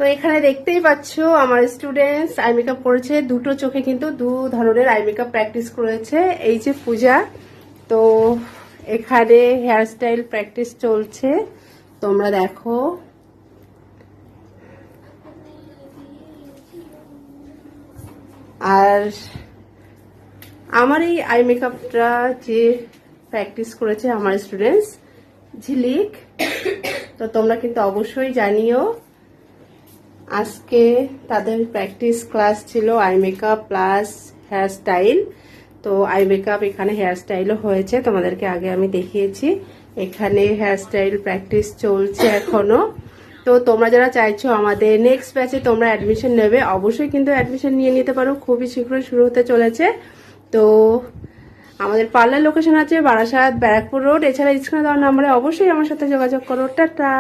তো এখানে দেখতেই পাচ্ছ আমার স্টুডেন্টস আই মেকআপ করেছে, দুটো চোখে কিন্তু দু ধরনের আই মেকআপ প্র্যাকটিস করেছে। এই যে পূজা, তো এখানে হেয়ার স্টাইল প্র্যাকটিস চলছে, তোমরা দেখো। আর আমার এই আই মেকআপটা যে প্র্যাকটিস করেছে আমার স্টুডেন্টস ঝিলিক, তো তোমরা কিন্তু অবশ্যই জানিও। আজকে তাদের প্র্যাকটিস ক্লাস ছিল eye makeup plus hair style. তো আই মেকআপ এখানে হেয়ার স্টাইলও হয়েছে, তোমাদেরকে আগে আমি দেখিয়েছি। এখানে হেয়ার স্টাইল প্র্যাকটিস চলছে এখনো। তো তোমরা যারা চাইছো আমাদের নেক্সট ব্যাচে তোমরা অ্যাডমিশন নেবে, অবশ্যই কিন্তু অ্যাডমিশন নিয়ে নিতে পারো, খুবই শীঘ্রই শুরু হতে চলেছে। তো আমাদের পার্লার লোকেশন আছে বারাসাত ব্যারাকপুর রোড, এছাড়া স্ক্রিনে দেওয়া নাম্বারে অবশ্যই আমার সাথে যোগাযোগ করো। টাটা।